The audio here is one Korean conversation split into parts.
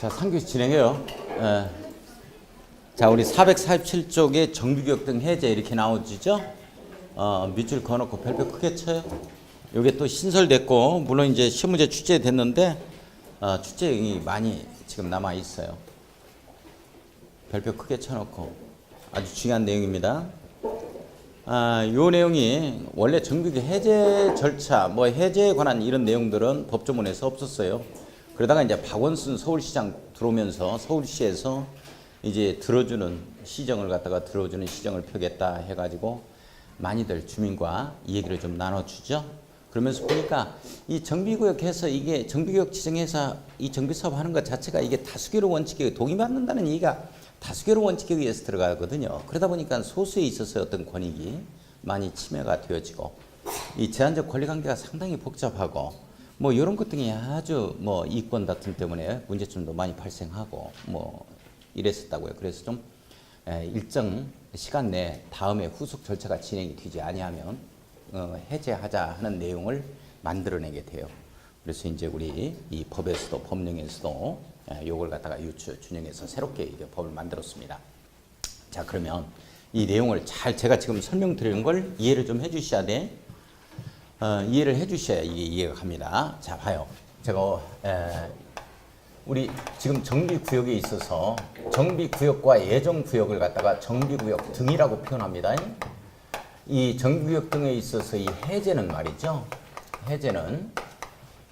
자, 3교시 진행해요. 자, 우리 447쪽에 정비교육 등 해제 이렇게 나오지죠? 밑줄 그어놓고 별표 크게 쳐요. 요게 또 신설됐고, 물론 이제 시험 문제 출제됐는데, 출제형이 많이 지금 남아 있어요. 별표 크게 쳐놓고 아주 중요한 내용입니다. 요 내용이 원래 정비교육 해제 절차, 뭐 해제에 관한 이런 내용들은 법조문에서 없었어요. 그러다가 이제 박원순 서울시장 들어오면서 서울시에서 이제 들어주는 시정을 갖다가 들어주는 시정을 펴겠다 해가지고 많이들 주민과 이 얘기를 좀 나눠주죠. 그러면서 보니까 이 정비구역에서 이게 정비구역 지정해서 이 정비사업 하는 것 자체가 이게 다수결의 원칙에 동의받는다는 얘기가 다수결의 원칙에 의해서 들어가거든요. 그러다 보니까 소수에 있어서 어떤 권익이 많이 침해가 되어지고 이 제한적 권리관계가 상당히 복잡하고 뭐 이런 것 등이 아주 뭐 이권 다툼 때문에 문제점도 많이 발생하고 뭐 이랬었다고요. 그래서 좀 일정 시간 내에 다음에 후속 절차가 진행이 되지 아니하면 해제하자 하는 내용을 만들어내게 돼요. 그래서 이제 우리 이 법에서도 법령에서도 요걸 갖다가 준용해서 새롭게 이제 법을 만들었습니다. 자, 그러면 이 내용을 잘 제가 지금 설명드리는 걸 이해를 좀 해주셔야 돼. 이해를 해주셔야 이게 이해가 갑니다. 자, 봐요. 제가 우리 지금 정비구역에 있어서 정비구역과 예정구역을 갖다가 정비구역 등이라고 표현합니다. 이 정비구역 등에 있어서 이 해제는 말이죠. 해제는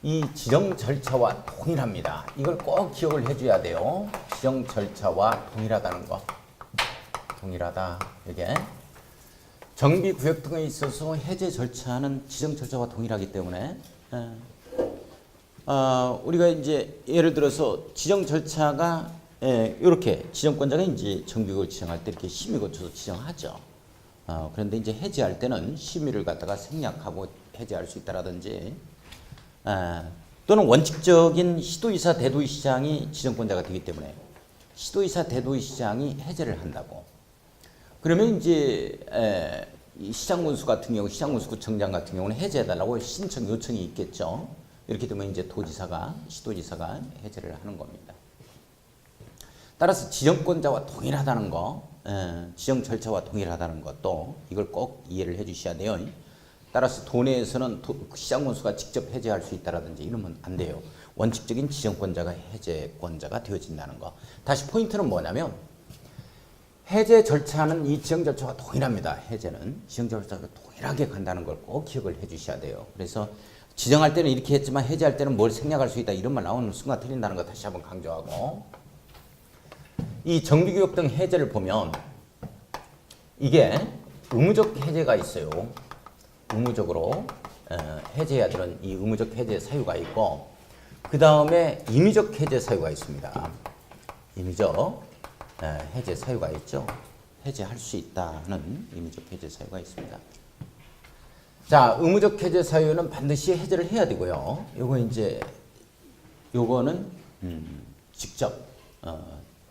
이 지정 절차와 동일합니다. 이걸 꼭 기억을 해줘야 돼요. 지정 절차와 동일하다는 거. 동일하다. 이게 정비구역 등에 있어서 해제 절차는 지정 절차와 동일하기 때문에 우리가 이제 예를 들어서 지정 절차가 이렇게 지정권자가 이제 정비구역을 지정할 때 이렇게 심의 거쳐서 지정하죠. 그런데 이제 해제할 때는 심의를 갖다가 생략하고 해제할 수 있다라든지 또는 원칙적인 시도이사 대도시장이 지정권자가 되기 때문에 시도이사 대도시장이 해제를 한다고. 그러면 이제 이 시장군수 같은 경우, 시장군수구청장 같은 경우는 해제해달라고 신청 요청이 있겠죠. 이렇게 되면 이제 도지사가, 시도지사가 해제를 하는 겁니다. 따라서 지정권자와 동일하다는 거, 지정 절차와 동일하다는 것도 이걸 꼭 이해를 해주셔야 돼요. 따라서 도내에서는 시장군수가 직접 해제할 수 있다라든지 이러면 안 돼요. 원칙적인 지정권자가 해제권자가 되어진다는 거. 다시 포인트는 뭐냐면 해제 절차는 이 지정 절차와 동일합니다. 해제는 지정 절차가 동일하게 간다는 걸 꼭 기억을 해주셔야 돼요. 그래서 지정할 때는 이렇게 했지만 해제할 때는 뭘 생략할 수 있다 이런 말 나오는 순간 틀린다는 거 다시 한번 강조하고 이 정비구역 등 해제를 보면 이게 의무적 해제가 있어요. 의무적으로 해제해야 되는 이 의무적 해제 사유가 있고 그 다음에 임의적 해제 사유가 있습니다. 임의적 해제 사유가 있죠. 해제할 수 있다는 임의적 해제 사유가 있습니다. 자, 의무적 해제 사유는 반드시 해제를 해야 되고요. 요거는 직접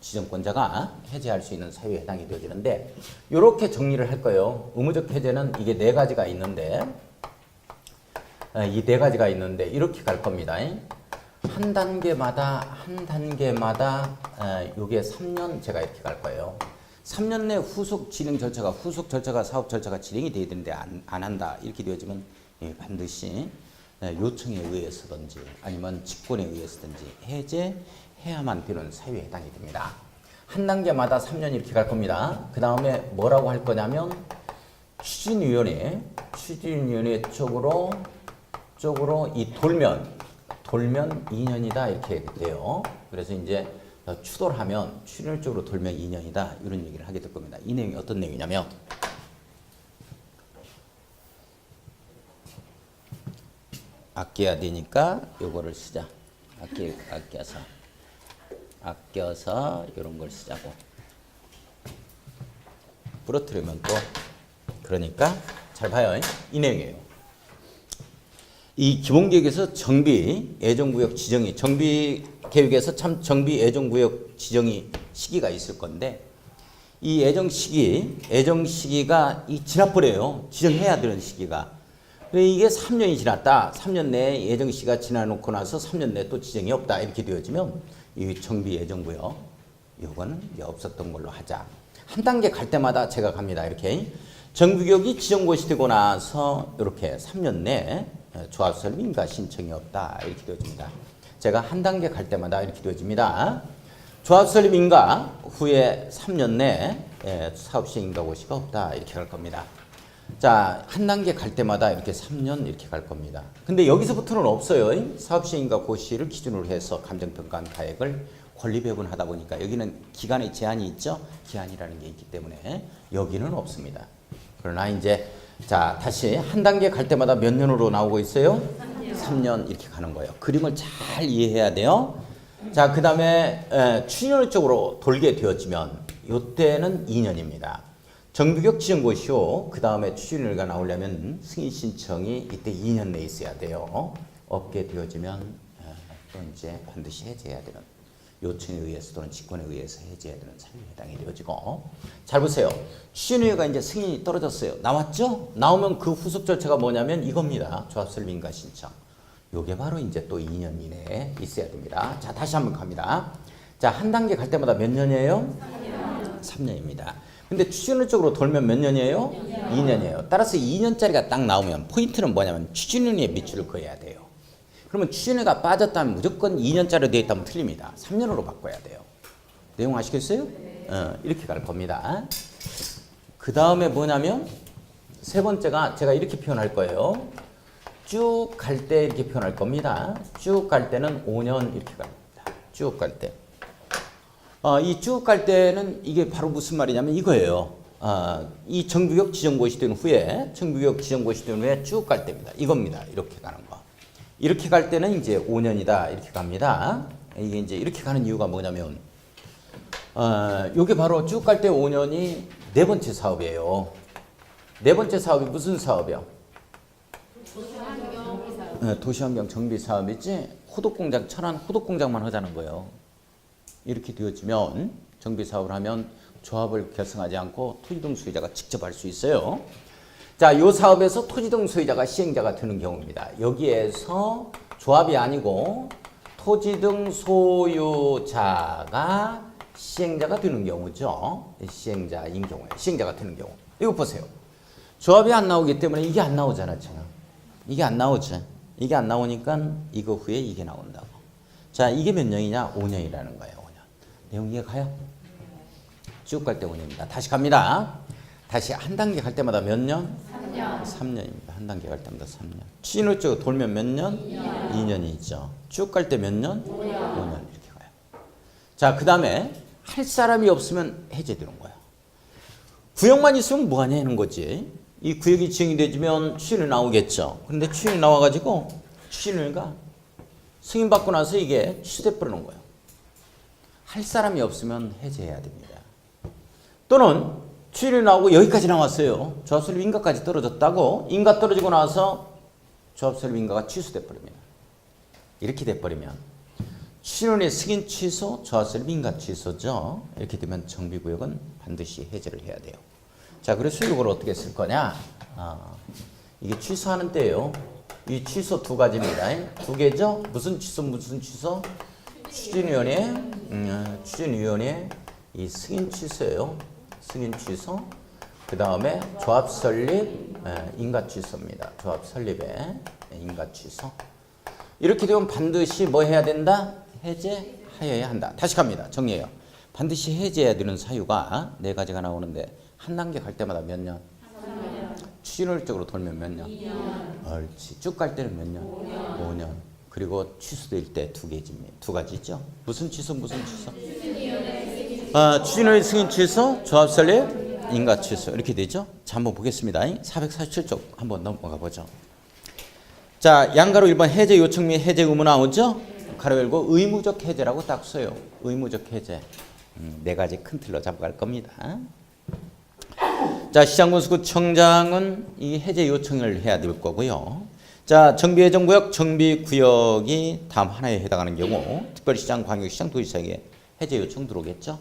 지정권자가 해제할 수 있는 사유에 해당이 되어지는데 이렇게 정리를 할 거예요. 의무적 해제는 이게 네 가지가 있는데 이 네 가지가 있는데 이렇게 갈 겁니다. 한 단계마다 요게 3년 제가 이렇게 갈 거예요. 3년 내 후속 절차가 사업 절차가 진행이 돼야 되는데 안 한다 이렇게 되어지면 반드시 요청에 의해서든지 아니면 직권에 의해서든지 해제해야만 되는 사유에 해당이 됩니다. 한 단계마다 3년 이렇게 갈 겁니다. 그 다음에 뭐라고 할 거냐면 추진위원회 쪽으로 이 돌면 2년이다 이렇게 돼요. 그래서 이제 추돌 하면 출혈적으로 돌면 2년이다 이런 얘기를 하게 될 겁니다. 이 내용이 어떤 내용이냐면 아껴야 되니까 요거를 쓰자. 아껴서 이런 걸 쓰자고. 부러뜨리면 또 그러니까 잘 봐요. 이 내용이에요. 이 기본계획에서 정비 예정구역 지정이 정비계획에서 참 정비 예정구역 지정이 시기가 있을 건데 이 예정 시기가 지나버려요. 지정해야 되는 시기가. 이게 3년이 지났다. 3년 내에 예정 시기가 지나놓고 나서 3년 내에 또 지정이 없다. 이렇게 되어지면 이 정비예정구역 요거는 이제 없었던 걸로 하자. 한 단계 갈 때마다 제가 갑니다. 이렇게 정비구역이 지정고시 되고 나서 이렇게 3년 내 조합설립 인가 신청이 없다 이렇게 되어집니다. 제가 한 단계 갈 때마다 이렇게 되어집니다. 조합설립 인가 후에 3년 내 사업시행 인가 고시가 없다 이렇게 갈 겁니다. 자, 한 단계 갈 때마다 이렇게 3년 이렇게 갈 겁니다. 근데 여기서부터는 없어요. 사업시행 인가 고시를 기준으로 해서 감정평가한 가액을 권리배분하다 보니까 여기는 기간의 제한이 있죠. 기한이라는 게 있기 때문에 여기는 없습니다. 그러나 이제 자 다시 한 단계 갈 때마다 몇 년으로 나오고 있어요? 3년 이렇게 가는 거예요. 그림을 잘 이해해야 돼요. 자, 그 다음에 추진율 쪽으로 돌게 되어지면 이때는 2년입니다. 정비구역 지정고시요. 그 다음에 추진율가 나오려면 승인 신청이 이때 2년 내에 있어야 돼요. 없게 되어지면 또 이제 반드시 해제해야 되는 요청에 의해서 또는 직권에 의해서 해제해야 되는 사유에 해당이 되어지고. 잘 보세요. 추진위가 이제 승인이 떨어졌어요. 나왔죠? 나오면 그 후속 절차가 뭐냐면 이겁니다. 조합설립 인가 신청. 요게 바로 이제 또 2년 이내에 있어야 됩니다. 자, 다시 한번 갑니다. 자, 한 단계 갈 때마다 몇 년이에요? 3년입니다. 근데 추진위 쪽으로 돌면 몇 년이에요? 2년이에요. 따라서 2년짜리가 딱 나오면 포인트는 뭐냐면 추진위에 밑줄을 그어야 돼요. 그러면 추진위가 빠졌다면 무조건 2년짜리 되어 있다면 틀립니다. 3년으로 바꿔야 돼요. 내용 아시겠어요? 이렇게 갈 겁니다. 그 다음에 뭐냐면 세 번째가 제가 이렇게 표현할 거예요. 쭉 갈 때 이렇게 표현할 겁니다. 쭉 갈 때는 5년 이렇게 갑니다. 쭉 갈 때. 이 쭉 갈 때는 이게 바로 무슨 말이냐면 이거예요. 이 정비구역 지정고시 된 후에 정비구역 지정고시 된 후에 쭉 갈 때입니다. 이겁니다. 이렇게 가는 거. 이렇게 갈 때는 이제 5년이다 이렇게 갑니다. 이게 이제 이렇게 가는 이유가 뭐냐면 요게 바로 쭉 갈 때 5년이 네 번째 사업이에요. 네 번째 사업이 무슨 사업이요? 도시환경 정비 사업이지 호독공장 천안 호독공장만 하자는 거예요. 이렇게 되어지면 정비 사업을 하면 조합을 결성하지 않고 토지등 소유자가 직접 할 수 있어요. 자, 이 사업에서 토지등 소유자가 시행자가 되는 경우입니다. 여기에서 조합이 아니고 토지등 소유자가 시행자가 되는 경우죠. 시행자인 경우에 시행자가 되는 경우. 이거 보세요. 조합이 안 나오기 때문에 이게 안 나오잖아, 지금. 이게 안 나오지. 이게 안 나오니까 이거 후에 이게 나온다고. 자, 이게 몇 년이냐? 5년이라는 거예요. 5년. 내용 이해가요? 쭉 갈 때 5년입니다. 다시 갑니다. 다시 한 단계 갈 때마다 몇 년? 3년. 3년입니다. 한 단계 갈 때마다 3년. 추진을 쪽 돌면 몇 년? 2년이죠. 쭉 갈 때 몇 년? 5년. 이렇게 가요. 자, 그 다음에 할 사람이 없으면 해제되는 거예요. 구역만 있으면 뭐하냐 하는 거지. 이 구역이 지정이 되면 추진이 나오겠죠. 그런데 추진이 나와가지고 추진위가 승인받고 나서 이게 취소돼 버리는 거예요. 할 사람이 없으면 해제해야 됩니다. 또는 추진이 나오고 여기까지 나왔어요. 조합설립 인가까지 떨어졌다고. 인가 떨어지고 나서 조합설립 인가가 취소돼 버립니다. 이렇게 돼버리면 추진위의 승인 취소, 조합설립 인가 취소죠. 이렇게 되면 정비구역은 반드시 해제를 해야 돼요. 자, 그래서 이걸 어떻게 쓸 거냐? 이게 취소하는 때예요. 이 취소 두 가지입니다. 두 개죠? 무슨 취소, 무슨 취소? 추진위원회 이 승인 취소예요. 승인 취소. 그 다음에 조합 설립, 인가 취소입니다. 조합 설립에 인가 취소. 이렇게 되면 반드시 뭐 해야 된다? 해제하여야 한다. 다시 갑니다. 정리해요. 반드시 해제해야 되는 사유가 네 가지가 나오는데 한 단계 갈 때마다 몇 년? 3년. 추진율적으로 돌면 몇 년? 2년. 옳지. 쭉 갈 때는 몇 년? 5년. 그리고 취소될 때 두 가지죠. 무슨 취소, 무슨 취소? 추진율 승인 취소, 조합 설립, 인가 취소 이렇게 되죠. 자, 한번 보겠습니다. 447쪽 한번 넘어가 보죠. 자, 양가로 1번 해제 요청 및 해제 의무 나오죠. 가로 열고 의무적 해제라고 딱 써요. 의무적 해제. 네 가지 큰 틀로 잡아갈 겁니다. 자, 시장군수구청장은 이 해제 요청을 해야 될 거고요. 자, 정비예정구역, 정비구역이 다음 하나에 해당하는 경우 특별시장, 광역시장, 도지사에게 해제 요청 들어오겠죠.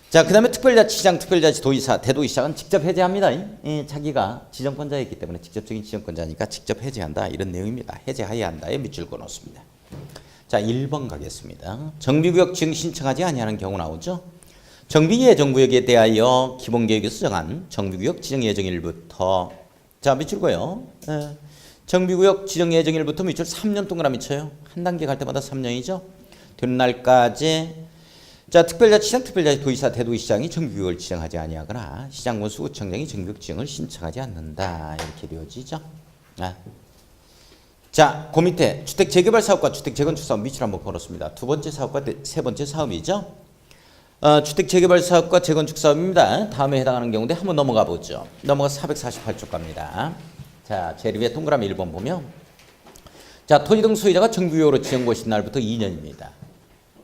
자, 그 다음에 특별자치시장, 특별자치, 도지사, 대도시장은 직접 해제합니다. 자기가 지정권자이기 때문에 직접적인 지정권자니까 직접 해제한다. 이런 내용입니다. 해제해야 한다에 밑줄 그어놓습니다. 자, 1번 가겠습니다. 정비구역 지정 신청하지 아니하는 경우 나오죠. 정비예정구역에 대하여 기본계획에서 정한 정비구역 지정 예정일부터 자, 미출고요. 정비구역 지정 예정일부터 미출 3년 동그라미 쳐요. 한 단계 갈 때마다 3년이죠. 되는 날까지 자, 특별자치장, 특별자치 도의사, 대도시장이 정비구역을 지정하지 아니하거나 시장군 수구청장이 정비구역 지정을 신청하지 않는다. 이렇게 되어지죠. 자, 그 밑에 주택 재개발 사업과 주택 재건축 사업 밑줄 한번 걸었습니다. 두 번째 사업과 세 번째 사업이죠. 주택 재개발 사업과 재건축 사업입니다. 다음에 해당하는 경우인데 한번 넘어가 보죠. 넘어가 448쪽 갑니다. 자, 제일 위에 동그라미 1번 보면 자, 토지 등 소유자가 정비구역으로 지정 것인 날부터 2년입니다.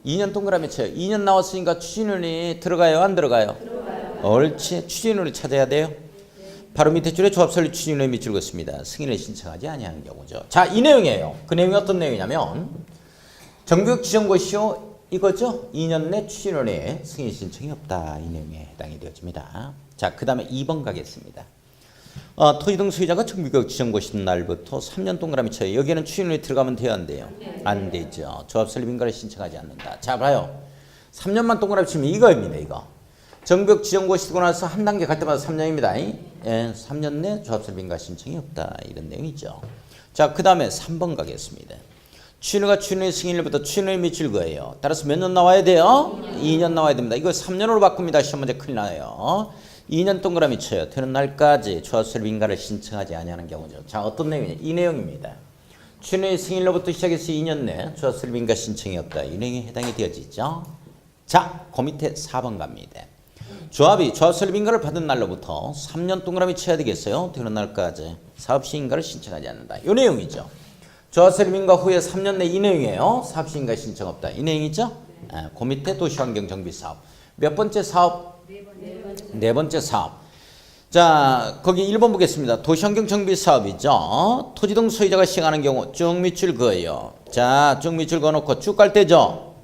2년 동그라미 쳐요. 2년 나왔으니까 추진원이 들어가요? 안 들어가요? 들어가요. 옳지. 추진원을 찾아야 돼요. 바로 밑에 줄에 조합 설립 추진원이 밑줄 긋습니다. 승인을 신청하지 아니하는 경우죠. 자, 이 내용이에요. 그 내용이 어떤 내용이냐면 정비구역 지정 것이요. 이거죠. 2년 내 추진원의 승인 신청이 없다. 이 내용에 해당이 되어집니다. 자, 그 다음에 2번 가겠습니다. 토지 등 소유자가 정비구역 지정 것인 날부터 3년 동그라미 쳐요. 여기에는 추진원이 들어가면 돼요? 안 돼요? 안 되죠. 조합 설립 인가를 신청하지 않는다. 자, 봐요. 3년만 동그라미 치면 이거입니다. 이거. 정비구역 지정 것이고 나서 한 단계 갈 때마다 3년입니다. 예, 3년 내 조합 설립 인가 신청이 없다. 이런 내용이죠. 자, 그 다음에 3번 가겠습니다. 추진원과 추진원의 승인일부터 추진원이 미칠 거예요. 따라서 몇 년 나와야 돼요? 2년 나와야 됩니다. 이거 3년으로 바꿉니다. 시험 문제 큰일 나요. 2년 동그라미 쳐요. 되는 날까지 조합 설립 인가를 신청하지 아니하는 경우죠. 자, 어떤 내용이냐? 이 내용입니다. 추진원의 승인일로부터 시작해서 2년 내 조합 설립 인가 신청이 없다. 이 내용에 해당이 되어지죠. 자, 그 밑에 4번 갑니다. 조합이 조합 설립 인가를 받은 날로부터 3년 동그라미 쳐야 되겠어요. 되는 날까지 사업시 인가를 신청하지 않는다. 이 내용이죠. 조합 설립 인가 후에 3년 내 이 내용이에요. 사업시 인가 신청 없다. 이 내용이죠. 그 밑에 도시환경 정비 사업. 몇 번째 사업? 네 번째 사업. 자, 거기 1번 보겠습니다. 도시환경 정비 사업이죠. 토지 등 소유자가 시행하는 경우 쭉 밑줄 그어요. 자, 쭉 밑줄 그어놓고 쭉 갈 때죠.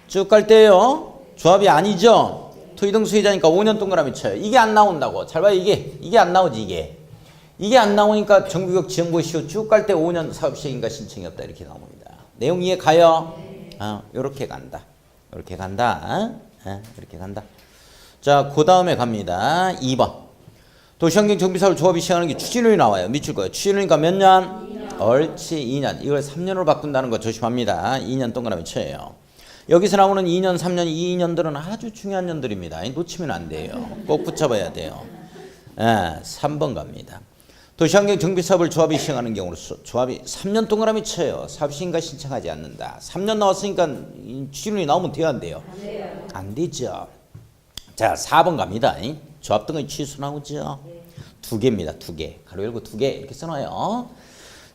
쭉 갈 때요. 조합이 아니죠. 토지 등 소유자니까 5년 동그라미 쳐요. 이게 안 나온다고. 잘 봐요. 이게 안 나오지 이게. 이게 안 나오니까 정비구역 지정고시효 쭉 갈 때 5년 사업시행인가 신청이 없다. 이렇게 나옵니다. 내용 이해 가요? 요렇게 간다. 요렇게 간다. 이렇게 간다. 자, 그 다음에 갑니다. 2번. 도시환경 정비사업을 조합이 시행하는 게 추진원이 나와요. 밑줄 거예요. 추진원이니까 몇 년? 2년. 옳지, 2년. 이걸 3년으로 바꾼다는 거 조심합니다. 2년 동그라미 쳐요. 여기서 나오는 2년, 3년, 2년들은 아주 중요한 년들입니다. 놓치면 안 돼요. 꼭 붙잡아야 돼요. 3번 갑니다. 도시환경 정비사업을 조합이 시행하는 경우로 조합이 3년 동그라미 쳐요. 사업시행인가 신청하지 않는다. 3년 나왔으니까 추진원이 나오면 돼요? 안 돼요? 안 되죠. 자, 4번 갑니다. 조합 등의 취소 나오죠? 2개입니다. 2개. 가로 열고 2개 이렇게 써놔요.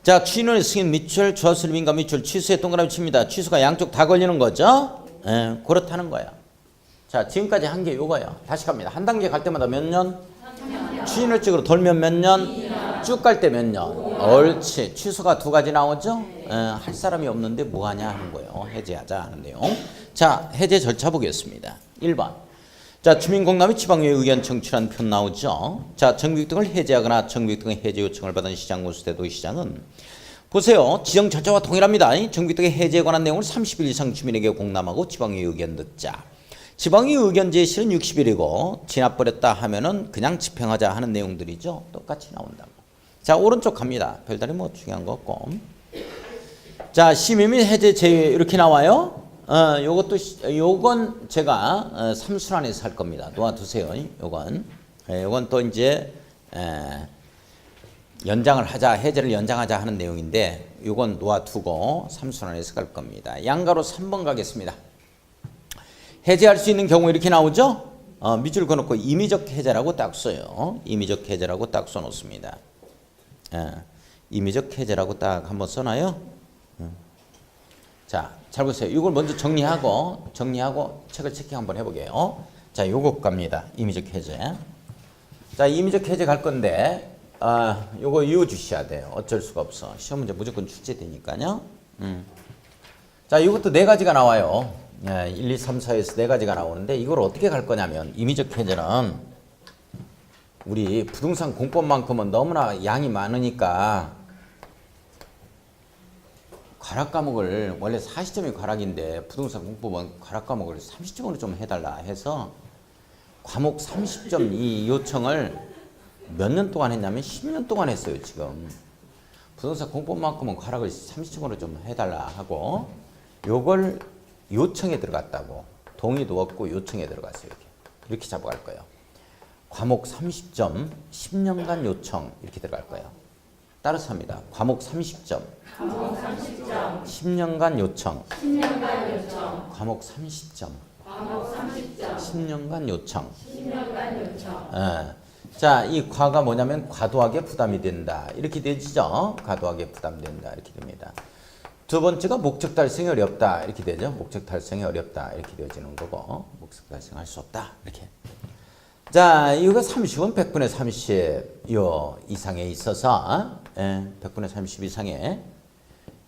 자, 추진원의 승인 밑줄, 조합 설립 인가 밑줄, 취소에 동그라미 칩니다. 취소가 양쪽 다 걸리는 거죠? 그렇다는 거야. 자, 지금까지 한 게 요거예요. 다시 갑니다. 한 단계 갈 때마다 몇 년? 3년. 추진을 찍으러 돌면 몇 년? 2년. 쭉 갈 때 몇 년? 5년. 옳지. 취소가 2가지 나오죠? 할 사람이 없는데 뭐 하냐 하는 거예요. 해제하자 하는 내용. 자, 해제 절차 보겠습니다. 1번. 자, 주민공감이 지방의회 의견 청취란 표 나오죠. 자, 정비구역 등을 해제하거나 정비구역 등의 해제 요청을 받은 시장군 수대도시장은 보세요. 지정 절차와 동일합니다. 정비구역 등의 해제에 관한 내용을 30일 이상 주민에게 공람하고 지방의회 의견 듣자. 지방의회 의견 제시는 60일이고 지나버렸다 하면은 그냥 집행하자 하는 내용들이죠. 똑같이 나온다고. 자, 오른쪽 갑니다. 별다른 뭐 중요한 거 없고. 자, 심의 및 해제 제외 이렇게 나와요. 요건 제가 삼순환에서 할 겁니다. 놓아두세요. 요건 또 이제 연장을 하자, 해제를 연장하자 하는 내용인데 요건 놓아두고 삼순환에서 갈 겁니다. 양가로 3번 가겠습니다. 해제할 수 있는 경우 이렇게 나오죠? 밑줄 그어놓고 임의적 해제라고 딱 써요. 임의적 해제라고 딱 써놓습니다. 임의적 해제라고 딱 한번 써놔요. 자, 잘 보세요. 이걸 먼저 정리하고 책을 체킹 한번 해보게요. 자, 요거 갑니다. 임의적 해제. 자, 임의적 해제 갈 건데 요거 이어주셔야 돼요. 어쩔 수가 없어. 시험 문제 무조건 출제되니까요. 자, 이것도 4가지가 나와요. 1, 2, 3, 4에서 4가지가 나오는데 이걸 어떻게 갈 거냐면 임의적 해제는 우리 부동산 공법만큼은 너무나 양이 많으니까 과락 과목을 원래 40점이 과락인데 부동산 공법은 과락 과목을 30점으로 좀 해달라 해서 과목 30점 이 요청을 몇 년 동안 했냐면 10년 동안 했어요. 지금 부동산 공법만큼은 과락을 30점으로 좀 해달라 하고 요걸 요청에 들어갔다고 동의도 없고 요청에 들어갔어요. 이렇게 잡아갈 거예요. 과목 30점 10년간 요청 이렇게 들어갈 거예요. 따라서 합니다. 과목 30점 10년간 요청 과목 30점 10년간 요청 자, 이 과가 뭐냐면 과도하게 부담이 된다. 이렇게 되죠. 과도하게 부담된다. 이렇게 됩니다. 두 번째가 목적 달성이 어렵다. 이렇게 되죠. 목적 달성이 어렵다. 이렇게 되어지는 거고 목적 달성할 수 없다. 이렇게. 자, 이거 30은 100분의 30 요 이상에 있어서 100분의 30 이상에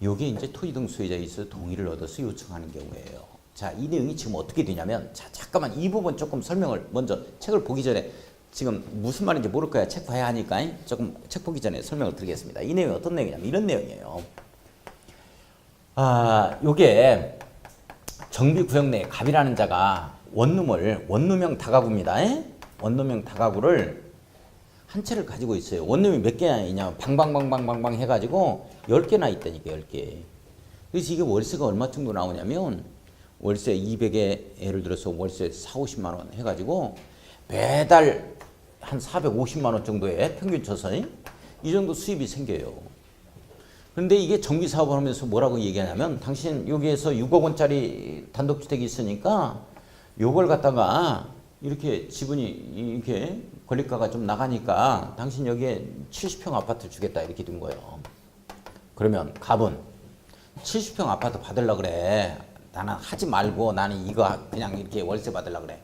요게 이제 토지 등 소유자에 있어 동의를 얻어서 요청하는 경우예요. 자, 이 내용이 지금 어떻게 되냐면 자, 잠깐만 이 부분 조금 설명을 먼저 책을 보기 전에 지금 무슨 말인지 모를 거야. 책 봐야 하니까 조금 책 보기 전에 설명을 드리겠습니다. 이 내용이 어떤 내용이냐면 이런 내용이에요. 요게 정비구역 내 갑이라는 자가 원룸형 다가구입니다. 원룸형 다가구를 한 채를 가지고 있어요. 원룸이 몇 개나 있냐면 방방방방방방 해가지고 10개나 있다니까 10개. 그래서 이게 월세가 얼마 정도 나오냐면 월세 200에 예를 들어서 월세 40, 50만 원 해가지고 매달 한 450만 원 정도의 평균 쳐서 이 정도 수입이 생겨요. 그런데 이게 정비 사업을 하면서 뭐라고 얘기하냐면 당신 여기에서 6억 원짜리 단독주택이 있으니까 요걸 갖다가 이렇게 지분이 이렇게 권리가가 좀 나가니까 당신 여기에 70평 아파트 주겠다 이렇게 된 거예요. 그러면 갑은 70평 아파트 받으려고 그래. 나는 하지 말고 나는 이거 그냥 이렇게 월세 받으려고 그래.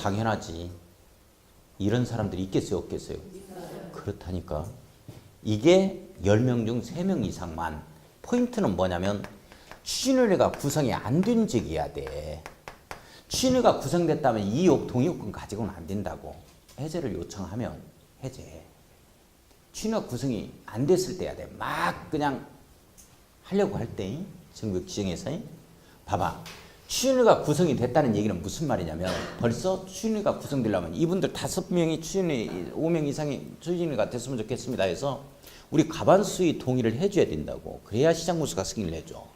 당연하지. 이런 사람들이 있겠어요, 없겠어요? 그렇다니까. 이게 10명 중 3명 이상만. 포인트는 뭐냐면 취준의뢰가 구성이 안 된 적이어야 돼. 취준의뢰가 구성됐다면 2억 동의요건 가지고는 안 된다고. 해제를 요청하면 해제. 취준의뢰가 구성이 안 됐을 때야 돼. 막 그냥 하려고 할 때 정규 지정에서 봐봐. 취준의가 구성이 됐다는 얘기는 무슨 말이냐면 벌써 취준의가 구성되려면 이분들 5명이 취준의 5명 이상이 취준의가 됐으면 좋겠습니다 해서 우리 과반수의 동의를 해줘야 된다고. 그래야 시장무수가 승인을 해줘.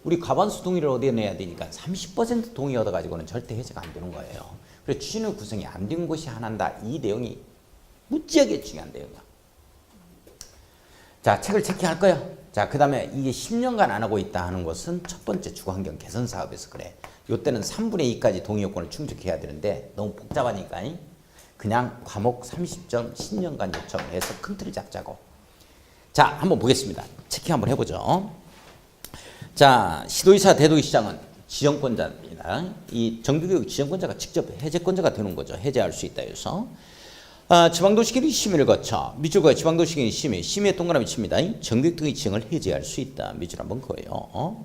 우리 과반수 동의를 어디에 내야 되니까 30% 동의 얻어가지고는 절대 해제가 안 되는 거예요. 그래서 취준의 구성이 안 된 곳이 하나인다. 이 내용이 무지하게 중요한 내용이야. 자, 책을 체크할 거예요. 자, 그 다음에 이게 10년간 안 하고 있다 하는 것은 첫 번째 주거환경 개선 사업에서 그래. 요때는 3분의 2까지 동의 요건을 충족해야 되는데 너무 복잡하니까 그냥 과목 30점 10년간 요청해서 큰 틀을 잡자고. 자, 한번 보겠습니다. 체킹 한번 해보죠. 자, 시도의사 대도시장은 지정권자입니다. 이 정비구역 지정권자가 직접 해제권자가 되는 거죠. 해제할 수 있다 해서. 지방도시계획 심의를 거쳐 밑줄과 지방도시계획 심의에 동그라미 칩니다. 정비구역 등의 지정을 해제할 수 있다. 밑줄 한번 그어요.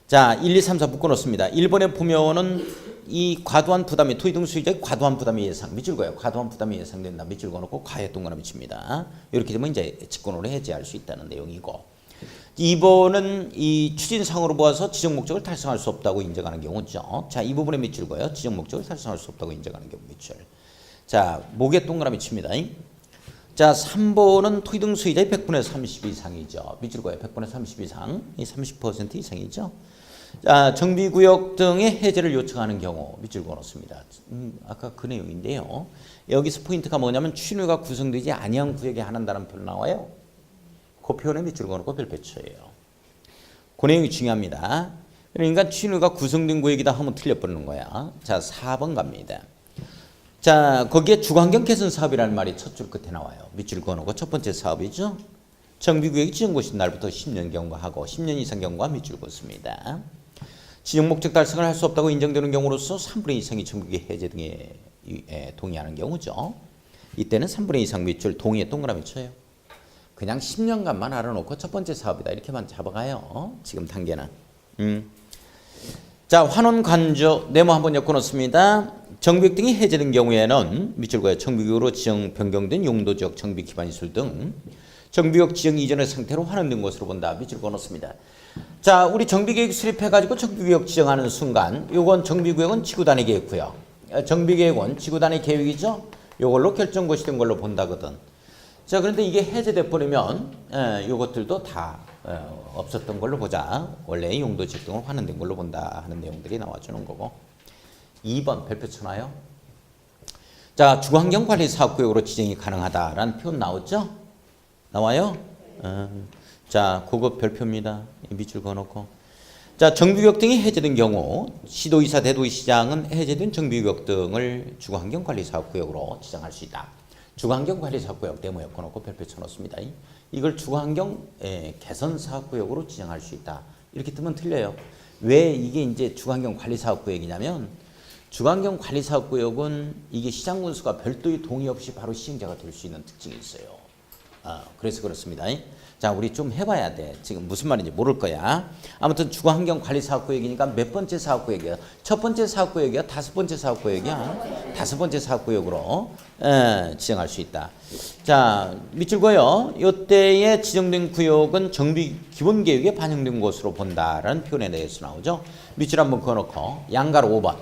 자, 1, 2, 3, 4 묶어놓습니다. 1번에 보면은 이 과도한 부담이 토지 등 소유자의 과도한 부담이 예상. 밑줄 그어요. 과도한 부담이 예상된다. 밑줄 그어놓고 과에 동그라미 칩니다. 이렇게 되면 이제 직권으로 해제할 수 있다는 내용이고. 2번은 이 추진상으로 보아서 지정 목적을 달성할 수 없다고 인정하는 경우죠. 자, 이 부분에 밑줄 그어요. 지정 목적을 달성할 수 없다고 인정하는 경우 밑줄. 자, 목에 동그라미 칩니다. 자, 3번은 토지 등 소유자의 100분의 30 이상이죠. 밑줄 그어요. 100분의 30 이상. 이 30% 이상이죠. 자, 정비구역 등의 해제를 요청하는 경우 밑줄 그어놓습니다. 아까 그 내용인데요. 여기서 포인트가 뭐냐면 취준의가 구성되지 아니한 구역에 한한다는 표로 나와요. 그 표현에 밑줄 그어놓고 별표 쳐요. 그 내용이 중요합니다. 그러니까 취준의가 구성된 구역이다 하면 틀려버리는 거야. 자, 4번 갑니다. 자, 거기에 주거환경 개선 사업이라는 말이 첫 줄 끝에 나와요. 밑줄 그어놓고 첫 번째 사업이죠. 정비구역이 지정고시 날부터 10년 경과하고 10년 이상 경과 밑줄 그었습니다. 지정 목적 달성을 할 수 없다고 인정되는 경우로서 3분의 2 이상이 정비구역 해제 등에 동의하는 경우죠. 이때는 3분의 2 이상 밑줄 동의에 동그라미 쳐요. 그냥 10년간만 알아놓고 첫 번째 사업이다 이렇게만 잡아가요. 지금 단계는. 자, 환원 간주 네모 한번 엮어놓습니다. 정비구역 등이 해제된 경우에는 밑줄 그어요. 정비구역으로 지정 변경된 용도지역 정비 기반시설 등 정비구역 지정 이전의 상태로 환원된 것으로 본다. 밑줄 그어놓습니다. 자, 우리 정비계획 수립해가지고 정비구역 지정하는 순간 요건 정비구역은 지구단위 계획구요. 정비계획은 지구단위 계획이죠. 요걸로 결정고시 된 걸로 본다거든. 자, 그런데 이게 해제돼 버리면 요것들도 다 없었던 걸로 보자. 원래 용도지역 등은 환원된 걸로 본다 하는 내용들이 나와주는 거고. 2번 별표 쳐놔요. 자, 주거환경관리사업구역으로 지정이 가능하다라는 표현 나왔죠? 나와요? 자, 그거 별표입니다. 밑줄 그어놓고. 자, 정비구역 등이 해제된 경우 시도의사, 대도시장은 해제된 정비구역 등을 주거환경관리사업구역으로 지정할 수 있다. 주거환경관리사업구역 데모에 꺼놓고 별표 쳐놓습니다. 이걸 주거환경 개선사업구역으로 지정할 수 있다. 이렇게 뜨면 틀려요. 왜 이게 이제 주거환경관리사업구역이냐면 주거환경관리사업구역은 이게 시장군수가 별도의 동의 없이 바로 시행자가 될 수 있는 특징이 있어요. 그래서 그렇습니다. 자, 우리 좀 해봐야 돼. 지금 무슨 말인지 모를 거야. 아무튼 주거환경관리사업구역이니까 몇 번째 사업구역이야? 첫 번째 사업구역이야? 다섯 번째 사업구역이야? 다섯 번째 사업구역으로 지정할 수 있다. 자, 밑줄 그어요. 이때에 지정된 구역은 정비 기본계획에 반영된 것으로 본다라는 표현에 대해서 나오죠. 밑줄 한번 그어놓고 양가로 5번.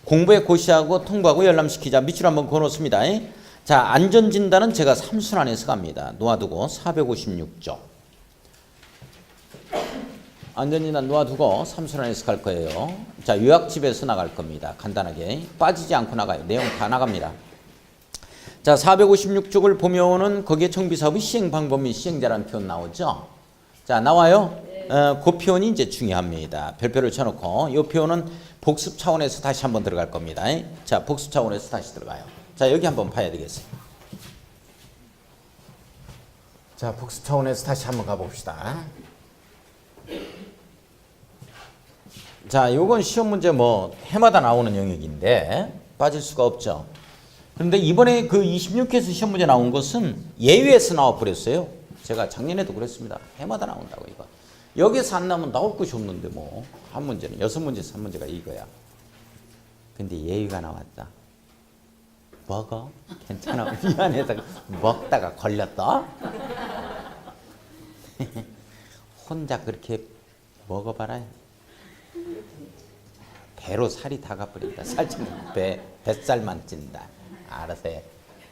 공부에 고시하고 통보하고 열람시키자. 밑줄 한번 그어놓습니다. 자, 안전진단은 제가 3순환에서 갑니다. 놓아두고 456조. 안전진단 놓아두고 3순환에서 갈 거예요. 자, 요약집에서 나갈 겁니다. 간단하게. 빠지지 않고 나가요. 내용 다 나갑니다. 자, 456쪽을 보면은 거기에 정비사업의 시행 방법 및 시행자라는 표현 나오죠? 자, 나와요? 그 표현이 이제 중요합니다. 별표를 쳐놓고 이 표현은 복습 차원에서 다시 한번 들어갈 겁니다. 자, 복습 차원에서 다시 들어가요. 자, 여기 한번 봐야 되겠어요. 자, 복습 차원에서 다시 한번 가봅시다. 자, 요건 시험 문제 뭐 해마다 나오는 영역인데 빠질 수가 없죠. 그런데 이번에 그 26회에서 시험 문제 나온 것은 예외에서 나와버렸어요. 제가 작년에도 그랬습니다. 해마다 나온다고 이거. 여기서 안 나오면 나올 것이 없는데 뭐 한 문제는 6문제, 3문제가 이거야. 근데 예외가 나왔다. 먹어? 괜찮아. 미안해서 먹다가 걸렸다? 혼자 그렇게 먹어봐라. 배로 살이 다 가버린다. 살찌면 뱃살만 찐다. 알아서 해.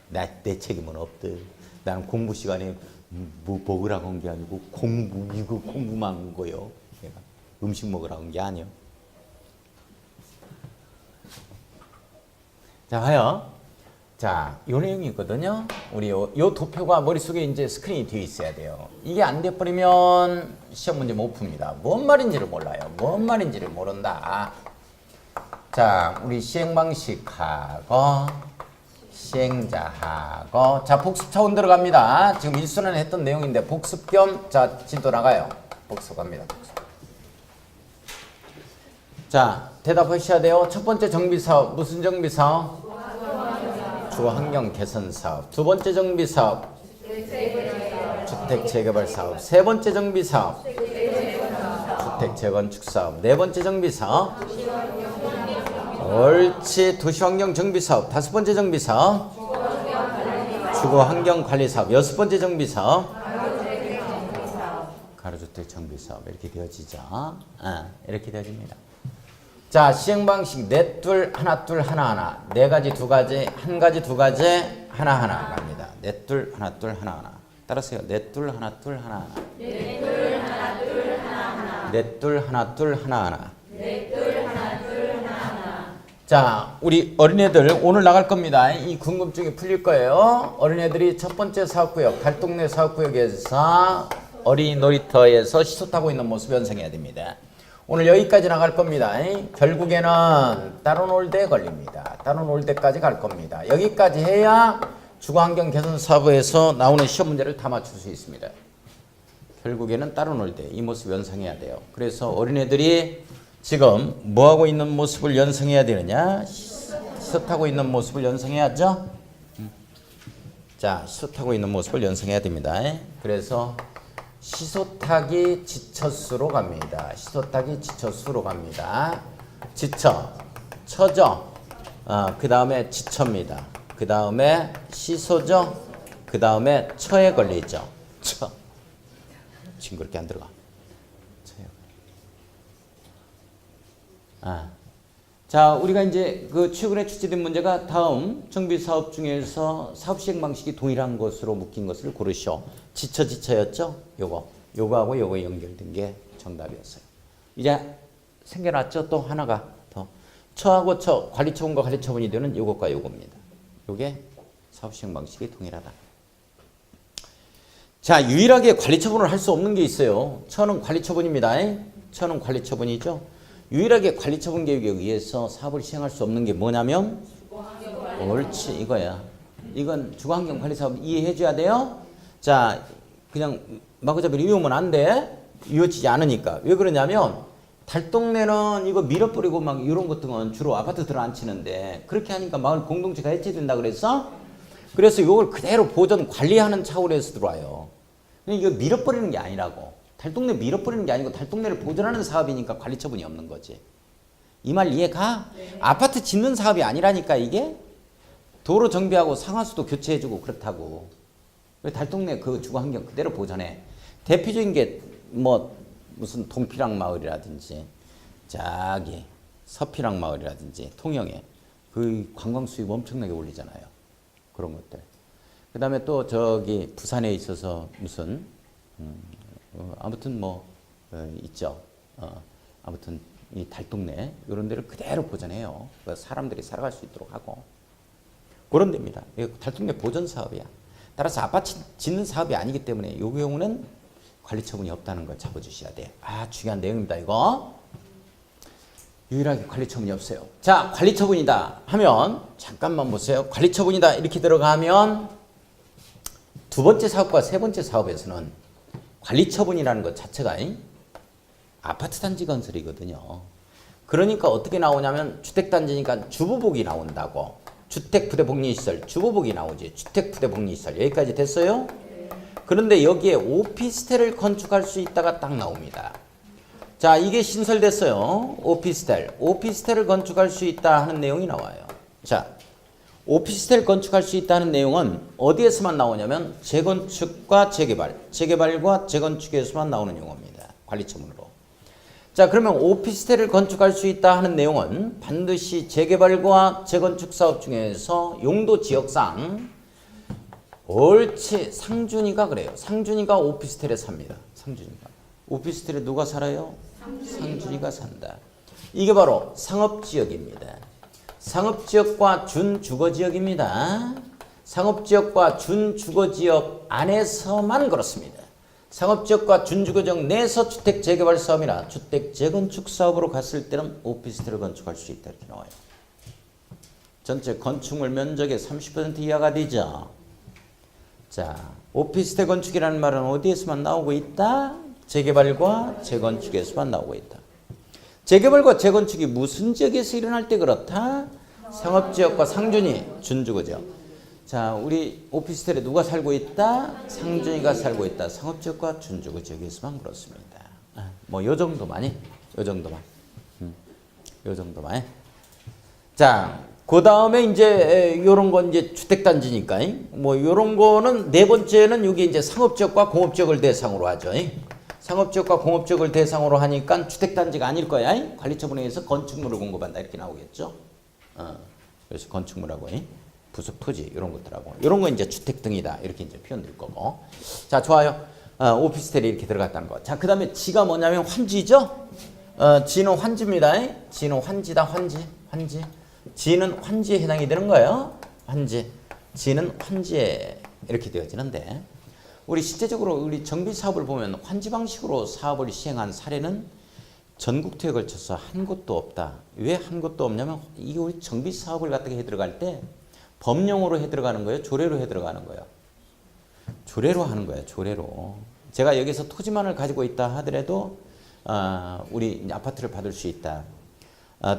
내 책임은 없대. 나는 공부 시간에 뭐 먹으라고 한 게 아니고 이거 공부만 한 거요. 음식 먹으라고 한 게 아니요. 자, 봐요. 자, 요 내용이 있거든요. 우리 요 도표가 머릿속에 이제 스크린이 되어 있어야 돼요. 이게 안 돼버리면 시험 문제 못 풉니다. 뭔 말인지를 몰라요. 뭔 말인지를 모른다. 자, 우리 시행 방식하고 시행자하고 자, 복습 차원 들어갑니다. 지금 1순환에 했던 내용인데 복습 겸 자, 진도 나가요. 복습 갑니다. 복습. 자, 대답하셔야 돼요. 첫 번째 정비사업 무슨 정비사업? 주거환경 개선사업. 두 번째 정비사업 주택 재개발 사업. 세 번째 정비사업 주택 재건축사업. 네 번째 정비사업 옳지. 도시환경 정비사업. 다섯 번째 정비사업 주거환경관리사업. 여섯 번째 정비사업 가로주택 정비사업. 이렇게 되어지죠. 이렇게 되어집니다. 자, 시행방식 넷둘 하나둘 하나하나. 네 가지 두 가지 한 가지 두 가지 하나하나 갑니다. 넷둘 하나둘 하나하나. 따라서요. 넷둘 하나둘 하나하나. 넷둘 하나둘 하나하나. 넷둘 하나둘 하나하나. 넷둘 하나둘 하나하나. 자, 우리 어린애들 오늘 나갈 겁니다. 이 궁금증이 풀릴 거예요. 어린애들이 첫 번째 사업구역 달동네 사업구역에서 어린이 놀이터에서 시소 타고 있는 모습 연상해야 됩니다. 오늘 여기까지 나갈 겁니다. 결국에는 따로 놀 때 걸립니다. 따로 놀 때까지 갈 겁니다. 여기까지 해야 주거환경 개선 사업에서 나오는 시험 문제를 다 맞출 수 있습니다. 결국에는 따로 놀 때 이 모습 연상해야 돼요. 그래서 어린애들이 지금 뭐하고 있는 모습을 연상해야 되느냐? 시소 타고 있는 모습을 연상해야죠. 자, 시소 타고 있는 모습을 연상해야 됩니다. 그래서 시소타기 지처수로 갑니다. 시소타기 지처수로 갑니다. 지처, 처죠. 그 다음에 지처입니다. 그 다음에 시소죠. 그 다음에 처에 걸리죠. 징그럽게 안 들어가. 자, 우리가 이제 그 최근에 출제된 문제가 다음 정비 사업 중에서 사업 시행 방식이 동일한 것으로 묶인 것을 고르시오. 지처였죠? 요거하고 요거 연결된 게 정답이었어요. 이제 생겨났죠? 또 하나가 더. 처하고 처, 관리처분과 관리처분이 되는 요것과 요겁니다. 요게 사업 시행 방식이 동일하다. 자, 유일하게 관리처분을 할 수 없는 게 있어요. 처는 관리처분입니다. 처는 관리처분이죠. 유일하게 관리처분 계획에 의해서 사업을 시행할 수 없는 게 뭐냐면 옳지, 이거야. 이건 주거환경관리사업 이해해 줘야 돼요. 자, 그냥 마구잡이로 외우면 안 돼. 이어지지 않으니까. 왜 그러냐면 달동네는 이거 밀어버리고 막 이런 것들은 주로 아파트 들어앉히는데 그렇게 하니까 마을 공동체가 해체된다 그래서 이걸 그대로 보존 관리하는 차원에서 들어와요. 이거 밀어버리는 게 아니라고. 달동네 밀어버리는 게 아니고 달동네를 보존하는 사업이니까 관리처분이 없는 거지. 이 말 이해가? 네. 아파트 짓는 사업이 아니라니까 이게. 도로 정비하고 상하수도 교체해주고 그렇다고. 달동네 그 주거환경 그대로 보존해. 대표적인 게 뭐 무슨 동피랑 마을이라든지 저기 서피랑 마을이라든지 통영에 그 관광 수입 엄청나게 올리잖아요. 그런 것들. 그 다음에 또 저기 부산에 있어서 무슨 아무튼 있죠. 아무튼 이 달동네 이런 데를 그대로 보존해요. 사람들이 살아갈 수 있도록 하고 그런 데입니다. 달동네 보존 사업이야. 따라서 아파트 짓는 사업이 아니기 때문에 이 경우는 관리처분이 없다는 걸 잡아주셔야 돼. 중요한 내용입니다. 이거 유일하게 관리처분이 없어요. 자, 관리처분이다 하면 잠깐만 보세요. 관리처분이다 이렇게 들어가면 두 번째 사업과 세 번째 사업에서는 관리처분이라는 것 자체가 아파트 단지 건설이거든요. 그러니까 어떻게 나오냐면 주택단지니까 주부복이 나온다고. 주택부대복리시설, 주부복이 나오지. 주택부대복리시설 여기까지 됐어요? 그런데 여기에 오피스텔을 건축할 수 있다가 딱 나옵니다. 자, 이게 신설됐어요. 오피스텔을 건축할 수 있다 하는 내용이 나와요. 자, 오피스텔 건축할 수 있다는 내용은 어디에서만 나오냐면 재건축과 재개발과 재건축에서만 나오는 용어입니다. 관리처분으로. 자, 그러면 오피스텔을 건축할 수 있다 하는 내용은 반드시 재개발과 재건축 사업 중에서 용도 지역상 옳지, 상준이가 그래요. 상준이가 오피스텔에 삽니다. 상준이가. 오피스텔에 누가 살아요? 상준이가 산다. 이게 바로 상업지역입니다. 상업지역과 준주거지역입니다. 상업지역과 준주거지역 안에서만 그렇습니다. 상업지역과 준주거지역 내에서 주택 재개발 사업이나 주택 재건축 사업으로 갔을 때는 오피스텔을 건축할 수 있다 이렇게 나와요. 전체 건축물 면적의 30% 이하가 되죠. 자, 오피스텔 건축이라는 말은 어디에서만 나오고 있다? 재개발과 재건축에서만 나오고 있다. 재개발과 재건축이 무슨 지역에서 일어날 때 그렇다? 상업지역과 상준이, 준주거지역. 자, 우리 오피스텔에 누가 살고 있다? 상준이가 살고 있다. 상업지역과 준주거지역에서만 그렇습니다. 요 정도만. 요 정도만. 자, 그 다음에 이제 요런 건 이제 주택단지니까 요런 거는 네 번째는 여기 이제 상업지역과 공업지역을 대상으로 하죠. 상업지역과 공업지역을 대상으로 하니까 주택단지가 아닐 거야. 관리처분에 의해서 건축물을 공급한다 이렇게 나오겠죠. 그래서 건축물하고 부속 토지 이런 것들하고 이런 거 이제 주택 등이다 이렇게 이제 표현될 거고. 자, 좋아요. 오피스텔이 이렇게 들어갔다는 거. 자, 그 다음에 지가 뭐냐면 환지죠. 지는 환지입니다. 지는 환지다. 환지. 지는 환지에 해당이 되는 거예요. 환지. 지는 환지에 이렇게 되어지는데 우리 실제적으로 우리 정비 사업을 보면 환지 방식으로 사업을 시행한 사례는 전국토에 걸쳐서 한 곳도 없다. 왜 한 곳도 없냐면 이게 우리 정비 사업을 갖다가 해 들어갈 때 법령으로 해 들어가는 거예요. 조례로 해 들어가는 거예요. 조례로 하는 거예요. 조례로. 제가 여기서 토지만을 가지고 있다 하더라도 우리 아파트를 받을 수 있다.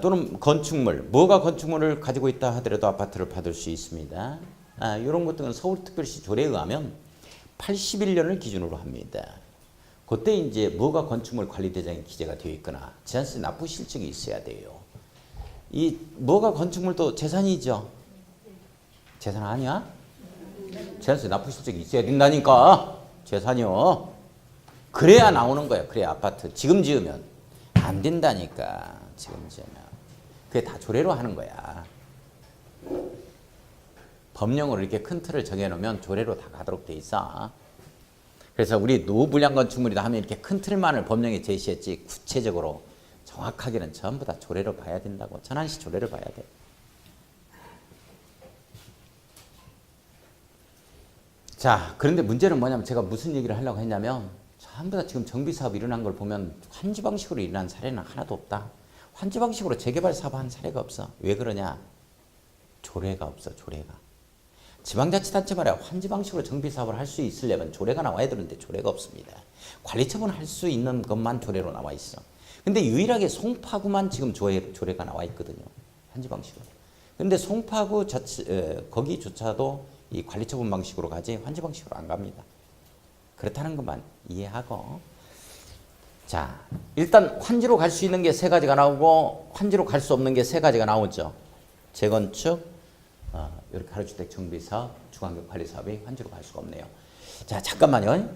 또는 건축물, 뭐가 건축물을 가지고 있다 하더라도 아파트를 받을 수 있습니다. 이런 것들은 서울특별시 조례에 의하면 81년을 기준으로 합니다. 그때 이제 뭐가 건축물 관리대장에 기재가 되어 있거나 재산세 납부 실적이 있어야 돼요. 이 뭐가 건축물도 재산이죠. 재산 아니야? 재산세 납부 실적이 있어야 된다니까. 재산이요. 그래야 나오는 거예요. 그래야 아파트. 지금 지으면 안 된다니까. 지금 지으면. 그게 다 조례로 하는 거야. 법령으로 이렇게 큰 틀을 정해놓으면 조례로 다 가도록 돼 있어. 그래서 우리 노불량 건축물이다 하면 이렇게 큰 틀만을 법령에 제시했지 구체적으로 정확하게는 전부 다 조례로 봐야 된다고. 전환시 조례를 봐야 돼. 자, 그런데 문제는 뭐냐면 제가 무슨 얘기를 하려고 했냐면 전부 다 지금 정비사업이 일어난 걸 보면 환지 방식으로 일어난 사례는 하나도 없다. 환지 방식으로 재개발 사업한 사례가 없어. 왜 그러냐? 조례가 없어. 조례가. 지방자치단체 말이야. 환지 방식으로 정비사업을 할 수 있으려면 조례가 나와야 되는데 조례가 없습니다. 관리처분 할 수 있는 것만 조례로 나와 있어. 근데 유일하게 송파구만 지금 조례가 나와 있거든요. 환지 방식으로. 근데 송파구 거기조차도 이 관리처분 방식으로 가지 환지 방식으로 안 갑니다. 그렇다는 것만 이해하고. 자, 일단 환지로 갈 수 있는 게 세 가지가 나오고 환지로 갈 수 없는 게 세 가지가 나오죠. 재건축, 이렇게 가로주택 정비사업, 주거환경 관리사업이 환지로 갈 수가 없네요. 자, 잠깐만요.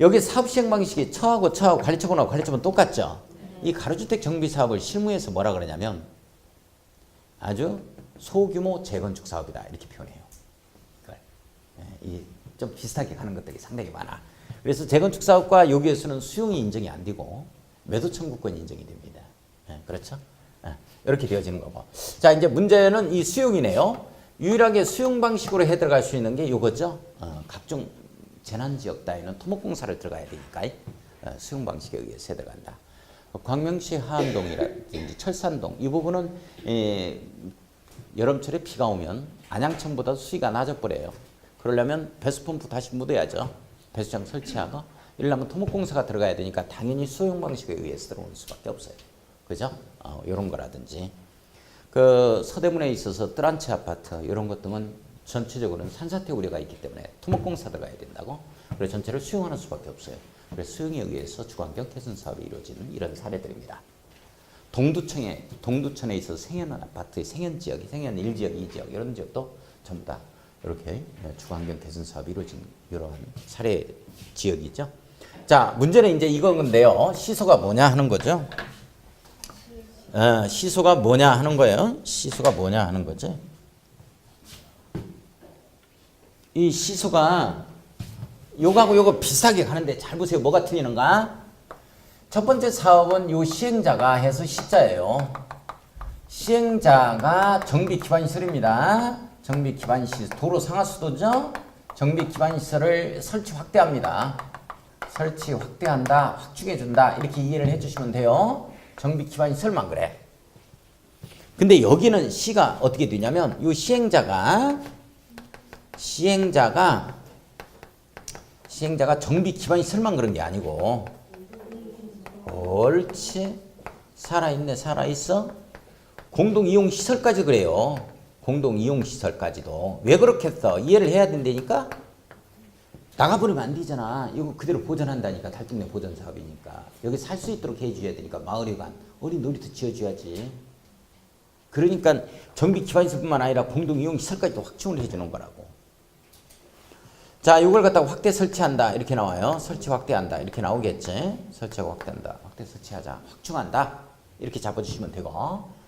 여기 사업 시행 방식이 처하고 관리처분하고 관리처분 똑같죠? 이 가로주택 정비사업을 실무에서 뭐라 그러냐면 아주 소규모 재건축 사업이다. 이렇게 표현해요. 좀 비슷하게 가는 것들이 상당히 많아. 그래서 재건축 사업과 여기에서는 수용이 인정이 안 되고 매도 청구권이 인정이 됩니다. 그렇죠? 이렇게 되어지는 거고. 자, 이제 문제는 이 수용이네요. 유일하게 수용 방식으로 해 들어갈 수 있는 게 이거죠. 각종 재난지역 따위는 토목공사를 들어가야 되니까 수용 방식에 의해서 해 들어간다. 광명시 하암동이라든지 철산동 이 부분은 여름철에 비가 오면 안양천보다 수위가 낮아버려요. 그러려면 배수펌프 다시 묻어야죠. 배수장 설치하고. 이러려면 토목공사가 들어가야 되니까 당연히 수용 방식에 의해서 들어올 수밖에 없어요. 그죠? 이런 거라든지. 그 서대문에 있어서 뜰한채 아파트 이런 것 등은 전체적으로는 산사태 우려가 있기 때문에 토목공사 들어가야 된다고. 그래서 전체를 수용하는 수밖에 없어요. 그래서 수용에 의해서 주거환경 개선 사업이 이루어지는 이런 사례들입니다. 동두천에 있어서 생현 아파트의 생현 지역, 생현 1지역, 2지역 이런 지역도 전부 다 이렇게 주거환경 개선 사업이 이루어진 이러한 사례 지역이죠. 자, 문제는 이제 이건데요. 시소가 뭐냐 하는 거죠. 시소가 뭐냐 하는 거예요. 시소가 뭐냐 하는 거죠. 이 시소가 요거하고 요거 비슷하게 가는데 잘 보세요. 뭐가 틀리는가? 첫 번째 사업은 요 시행자가 해서 시자예요. 시행자가 정비기반시설입니다. 정비기반시설, 도로 상하수도죠? 정비기반시설을 설치 확대합니다. 설치 확대한다, 확충해준다 이렇게 이해를 해주시면 돼요. 정비기반시설만 그래. 근데 여기는 시가 어떻게 되냐면 이 시행자가 정비기반시설만 그런 게 아니고 옳지 살아있네 살아있어 공동이용시설까지 그래요. 공동이용시설까지도. 왜 그렇게 했어? 이해를 해야 된다니까? 나가버리면 안 되잖아. 이거 그대로 보존한다니까. 달동네 보존사업이니까. 여기 살 수 있도록 해줘야 되니까. 마을회관, 어린 놀이터 지어줘야지. 그러니까 정비기반시설뿐만 아니라 공동이용시설까지도 확충을 해주는 거라고. 자, 이걸 갖다가 확대 설치한다. 이렇게 나와요. 설치 확대한다. 이렇게 나오겠지. 설치하고 확대한다. 확대 설치하자. 확충한다. 이렇게 잡아주시면 되고.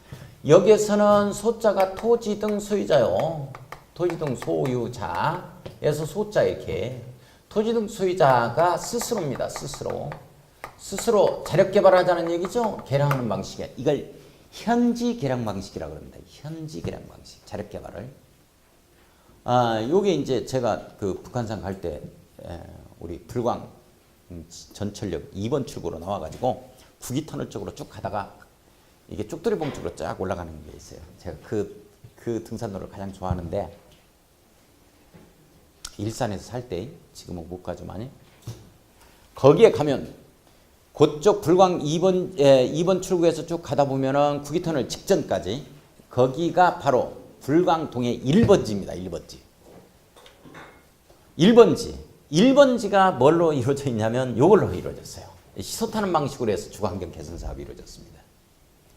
여기에서는 소자가 토지 등 소유자요. 토지 등 소유자에서 소자 이렇게. 토지 등 소유자가 스스로입니다. 스스로 자력 개발하자는 얘기죠. 개량하는 방식이야. 이걸 현지 개량 방식이라고 합니다. 현지 개량 방식. 자력 개발을. 요게 이제 제가 그 북한산 갈 때 우리 불광 전철역 2번 출구로 나와가지고 구기터널 쪽으로 쭉 가다가 이게 쪽돌이봉 쪽으로 쫙 올라가는 게 있어요. 제가 그 등산로를 가장 좋아하는데 일산에서 살 때 지금은 못 가죠 많이. 거기에 가면 그쪽 불광 2번 출구에서 쭉 가다 보면은 구기터널 직전까지 거기가 바로 불광동의 1번지입니다. 1번지. 1번지가 뭘로 이루어져 있냐면 요걸로 이루어졌어요. 시소 타는 방식으로 해서 주거환경 개선 사업이 이루어졌습니다.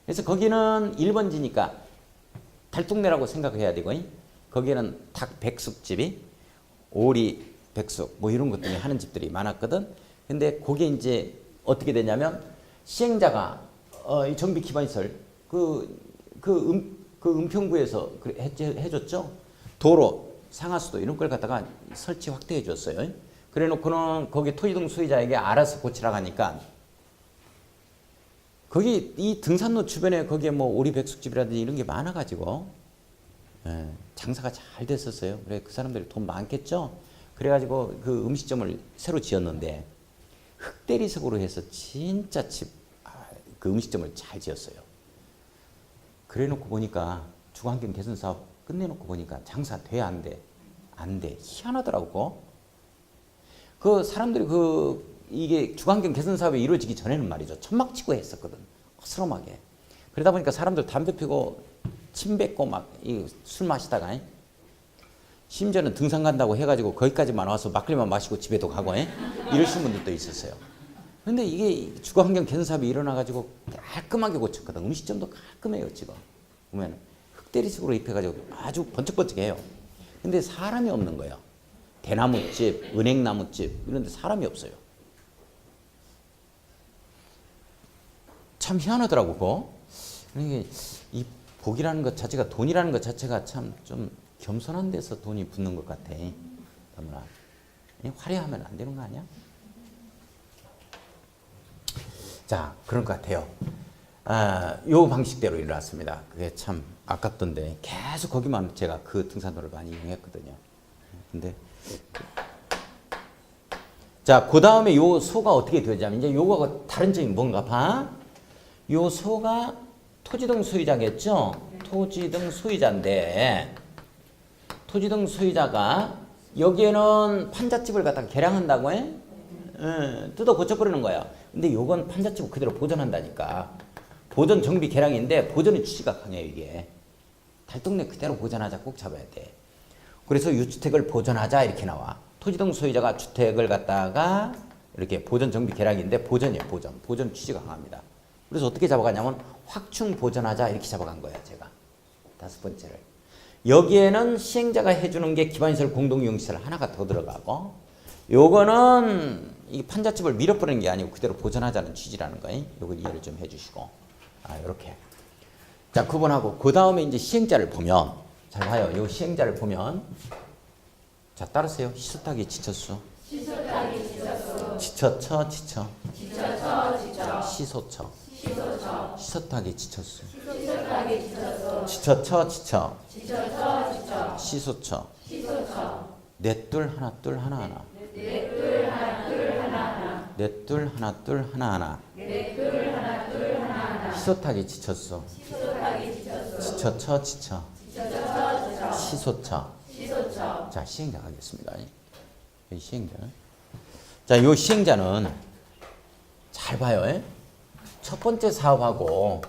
그래서 거기는 1번지니까 달동네라고 생각해야 되고 거기에는 닭 백숙집이 오리 백숙 뭐 이런 것들이 하는 집들이 많았거든. 근데 그게 이제 어떻게 되냐면 시행자가 이 정비 기반시설 은평구에서 해줬죠. 도로, 상하수도 이런 걸 갖다가 설치 확대해 줬어요. 그래 놓고는 거기 토지등 소유자에게 알아서 고치라고 하니까 거기 이 등산로 주변에 거기에 뭐 오리백숙집이라든지 이런 게 많아가지고 장사가 잘 됐었어요. 그래 그 사람들이 돈 많겠죠. 그래가지고 그 음식점을 새로 지었는데 흙대리석으로 해서 진짜 그 음식점을 잘 지었어요. 그래 놓고 보니까 주거환경 개선 사업 끝내놓고 보니까 장사 돼 안 돼? 안 돼. 희한하더라고. 그 사람들이 이게 주거환경 개선 사업이 이루어지기 전에는 말이죠. 천막 치고 했었거든. 허스름하게. 그러다 보니까 사람들 담배 피고 침 뱉고 막 술 마시다가 심지어는 등산 간다고 해가지고 거기까지만 와서 막걸리만 마시고 집에도 가고 이러신 분들도 있었어요. 근데 이게 주거환경 개선 사업이 일어나가지고 깔끔하게 고쳤거든. 음식점도 깔끔해요 지금. 보면 흙대리식으로 입혀가지고 아주 번쩍번쩍해요. 근데 사람이 없는 거예요. 대나무집, 은행나무집 이런 데 사람이 없어요. 참 희한하더라고 그거. 이게 이 복이라는 것 자체가 돈이라는 것 자체가 참 좀 겸손한 데서 돈이 붙는 것 같아. 너무나 화려하면 안 되는 거 아니야? 자, 그런 것 같아요. 요 방식대로 일어났습니다. 그게 참 아깝던데 계속 거기만 제가 그 등산로를 많이 이용했거든요. 근데 자, 그 다음에 요 소가 어떻게 되냐면 이제 요거하고 다른 점이 뭔가 봐. 요 소가 토지등 소유자겠죠? 토지등 소유자인데 토지등 소유자가 여기에는 판잣집을 갖다가 개량한다고 해? 뜯어 고쳐버리는 거야. 근데 요건 판잣집을 그대로 보존한다니까. 보존 정비 개량인데 보존의 취지가 강해요 이게. 달동네 그대로 보존하자 꼭 잡아야 돼. 그래서 유주택을 보존하자 이렇게 나와. 토지등 소유자가 주택을 갖다가 이렇게 보존 정비 개량인데 보존이에요 보존. 보존 취지가 강합니다. 그래서 어떻게 잡아가냐면 확충 보존하자 이렇게 잡아간 거야 제가. 다섯 번째를. 여기에는 시행자가 해주는 게 기반시설 공동이용시설 하나가 더 들어가고 요거는 이 판잣집을 밀어버리는 게 아니고 그대로 보존하자는 취지라는 거예요. 요거 이해를 좀 해주시고 요렇게. 자 구분하고 그 다음에 이제 시행자를 보면 잘 봐요. 요 시행자를 보면 자 따르세요. 시소타기 지처수. 시소타기 지처수. 지처처 지처. 지처처 지처. 시소처. 시소처. 시소타기 지처수. 시소타기 지처수. 지처처 지처. 지처처 지처. 시소처. 시소처. 넷둘 하나 둘 하나 하나. 넷둘 하나 둘 하나 하나. 넷둘 하나 둘 하나 하나. 넷둘 하나 둘 하나 하나. 시소타기 지처수. 시소타기 지처수. 지처처 지처. 지처처 지처. 시소처. 시소처. 자 시행자 가겠습니다. 이 시행자는 자 요 시행자는 잘 봐요. 첫 번째 사업하고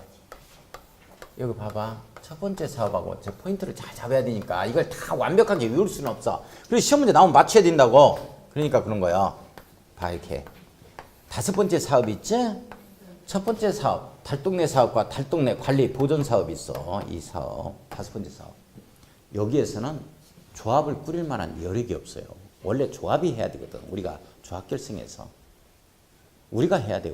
여기 봐봐. 첫 번째 사업하고 저 포인트를 잘 잡아야 되니까 이걸 다 완벽하게 외울 수는 없어. 그래서 시험 문제 나오면 맞춰야 된다고. 그러니까 그런 거야. 봐 이렇게. 다섯 번째 사업 있지? 첫 번째 사업 달동네 사업과 달동네 관리 보존 사업이 있어. 이 사업 다섯 번째 사업. 여기에서는 조합을 꾸릴 만한 여력이 없어요. 원래 조합이 해야 되거든. 우리가 조합 결성해서 우리가 해야 돼.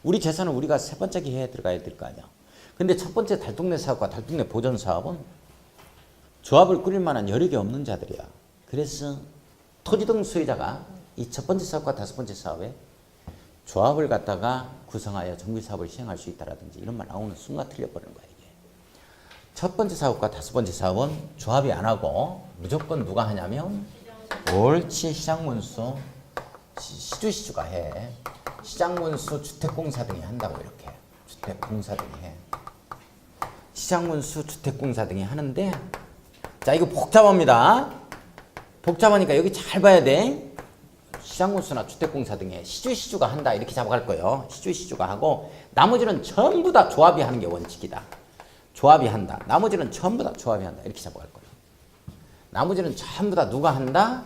우리 재산을 우리가 세 번째게 해야 들어가야 될 거 아니야. 근데 첫 번째 달동네 사업과 달동네 보존 사업은 조합을 꾸릴 만한 여력이 없는 자들이야. 그래서 토지등 소유자가 이 첫 번째 사업과 다섯 번째 사업에 조합을 갖다가 구성하여 정비 사업을 시행할 수 있다라든지 이런 말 나오는 순간 틀려버리는 거야 이게. 첫 번째 사업과 다섯 번째 사업은 조합이 안 하고 무조건 누가 하냐면 옳지 시장문수 시주가 해. 시장문수 주택공사 등이 한다고 이렇게. 주택공사 등이 해. 시장문수 주택공사 등이 하는데 자 이거 복잡합니다. 복잡하니까 여기 잘 봐야 돼. 시장문수나 주택공사 등에 시주가 한다 이렇게 잡아갈 거예요. 시주가 하고 나머지는 전부 다 조합이 하는 게 원칙이다. 조합이 한다. 나머지는 전부 다 조합이 한다 이렇게 잡아갈 거예요. 나머지는 전부 다 누가 한다?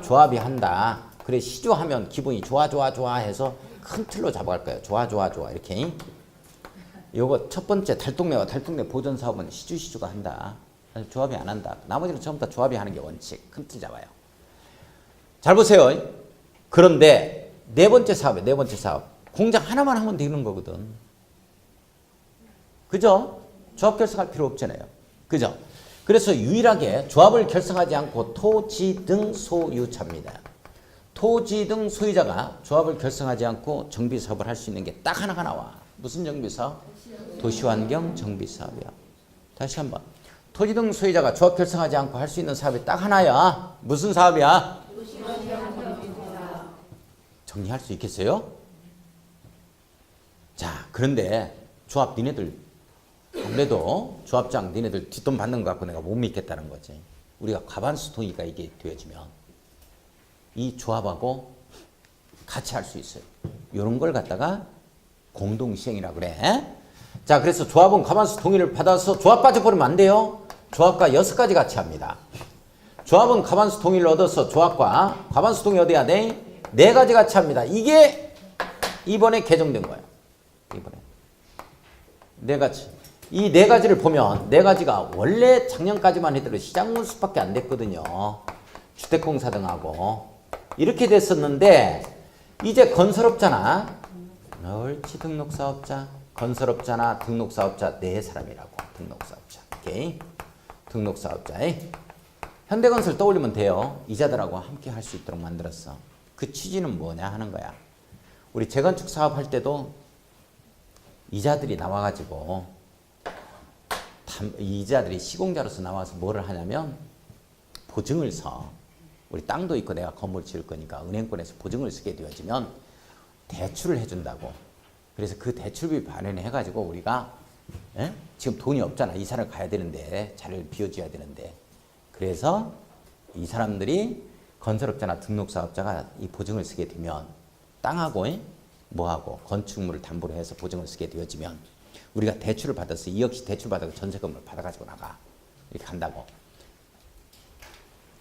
조합이 한다. 그래 시주하면 기분이 좋아 해서 큰 틀로 잡아갈 거예요. 좋아 이렇게. 요거 첫 번째 달동네와 달동네 보존 사업은 시주가 한다. 조합이 안 한다. 나머지는 전부 다 조합이 하는 게 원칙. 큰 틀 잡아요. 잘 보세요. 그런데 네 번째 사업이야. 네 번째 사업. 공장 하나만 하면 되는 거거든. 그죠? 조합 결성할 필요 없잖아요. 그죠? 그래서 유일하게 조합을 결성하지 않고 토지 등 소유자입니다. 토지 등 소유자가 조합을 결성하지 않고 정비사업을 할 수 있는 게 딱 하나가 나와. 무슨 정비사업? 도시환경 정비사업이야. 다시 한번. 토지 등 소유자가 조합 결성하지 않고 할 수 있는 사업이 딱 하나야. 무슨 사업이야? 정리할 수 있겠어요? 자, 그런데 조합 니네들 아무래도 조합장 니네들 뒷돈 받는 거 갖고 내가 못 믿겠다는 거지. 우리가 과반수 동의가 이게 되어지면 이 조합하고 같이 할 수 있어요. 이런 걸 갖다가 공동시행이라고 그래. 자, 그래서 조합은 과반수 동의를 받아서 조합 빠져버리면 안 돼요. 조합과 6가지 같이 합니다. 조합은 과반수 동의를 얻어서 조합과 과반수 동의 얻어야 돼. 4가지 같이 합니다. 이게 이번에 개정된 거예요. 이번에 4가지. 이 4가지를 보면 4가지가 원래 작년까지만 해도 시장문수밖에 안 됐거든요. 주택공사 등하고 이렇게 됐었는데 이제 건설업자나 옳지 등록사업자 건설업자나 등록사업자 4사람이라고 등록사업자. 오케이. 등록사업자. 현대건설 떠올리면 돼요. 이자들하고 함께 할 수 있도록 만들었어. 그 취지는 뭐냐 하는 거야. 우리 재건축 사업 할 때도 이자들이 나와가지고 이자들이 시공자로서 나와서 뭐를 하냐면 보증을 서. 우리 땅도 있고 내가 건물 지을 거니까 은행권에서 보증을 쓰게 되어지면 대출을 해준다고. 그래서 그 대출비 마련해가지고 우리가 지금 돈이 없잖아. 이사를 가야 되는데 자리를 비워줘야 되는데 그래서 이 사람들이 건설업자나 등록사업자가 이 보증을 쓰게 되면 땅하고 뭐하고 건축물을 담보로 해서 보증을 쓰게 되어지면 우리가 대출을 받아서 2억씩 대출 받아서 전세금을 받아가지고 나가. 이렇게 간다고.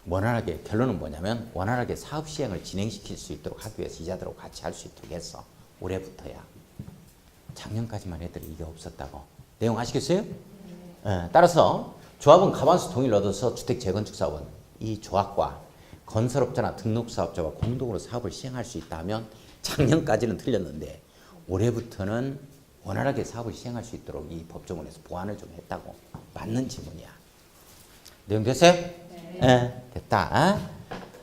원활하게 결론은 뭐냐면 원활하게 사업 시행을 진행시킬 수 있도록 하기 위해서 이자들하고 같이 할 수 있도록 했어. 올해부터야. 작년까지만 해도 이게 없었다고. 내용 아시겠어요? 따라서 조합은 과반수 동의를 얻어서 주택 재건축 사업은 이 조합과 건설업자나 등록사업자와 공동으로 사업을 시행할 수 있다 하면 작년까지는 틀렸는데 올해부터는 원활하게 사업을 시행할 수 있도록 이 법조문에서 보완을 좀 했다고. 맞는 질문이야. 내용 됐어요? 네. 됐다.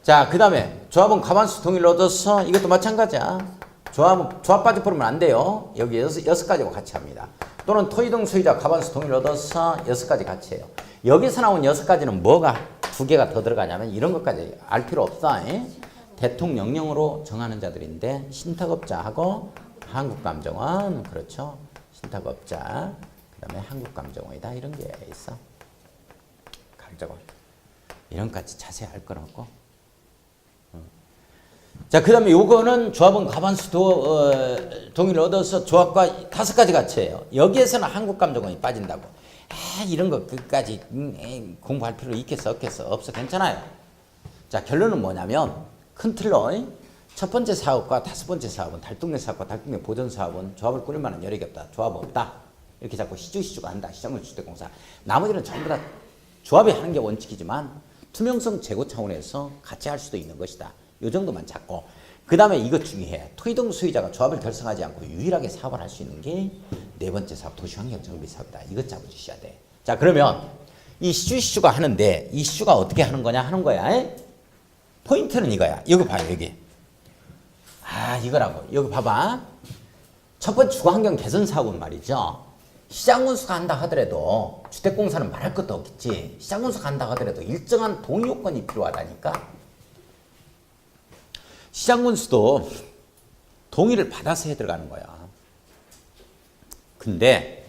자, 그 다음에 조합은 과반수 동의를 얻어서 이것도 마찬가지야. 조합 빠져버리면 안 돼요. 여기 6가지하고 같이 합니다. 또는 토지 등 소유자 과반수 동의를 얻어서 6가지 같이 해요. 여기서 나온 6가지는 뭐가 2개가 더 들어가냐면 이런 것까지 알 필요 없어. 대통령령으로 정하는 자들인데 신탁업자하고 한국감정원. 그렇죠. 신탁업자 그 다음에 한국감정원이다. 이런 게 있어. 감정원. 이런 것까지 자세히 알 건 없고. 자, 그 다음에 요거는 조합은 과반수 동의를 얻어서 조합과 5가지 같이 해요. 여기에서는 한국감정원이 빠진다고. 이런 거 끝까지 공부할 필요 있겠어 없겠어? 없어. 괜찮아요. 자, 결론은 뭐냐면 큰 틀로 첫 번째 사업과 5번째 사업은 달동네 사업과 달동네 보전 사업은 조합을 꾸릴 만한 여력이 없다. 조합 없다. 이렇게 자꾸 시주가 한다. 시장물주택공사. 나머지는 전부 다 조합이 하는 게 원칙이지만 투명성 제고 차원에서 같이 할 수도 있는 것이다. 요 정도만 잡고 그 다음에 이것 중요해. 토지 등 소유자가 조합을 결성하지 않고 유일하게 사업을 할 수 있는 게 4번째 사업 도시환경정비사업이다. 이것 잡아주셔야 돼. 자, 그러면 이 시주가 하는데 이 시주가 어떻게 하는 거냐 하는 거야. 포인트는 이거야. 여기 봐요. 여기. 이거라고. 여기 봐봐. 첫 번째 주거환경 개선 사업은 말이죠. 시장군수가 한다 하더라도 주택공사는 말할 것도 없겠지. 시장군수가 한다 하더라도 일정한 동의 요건이 필요하다니까. 시장군수도 동의를 받아서 해 들어가는 거야. 근데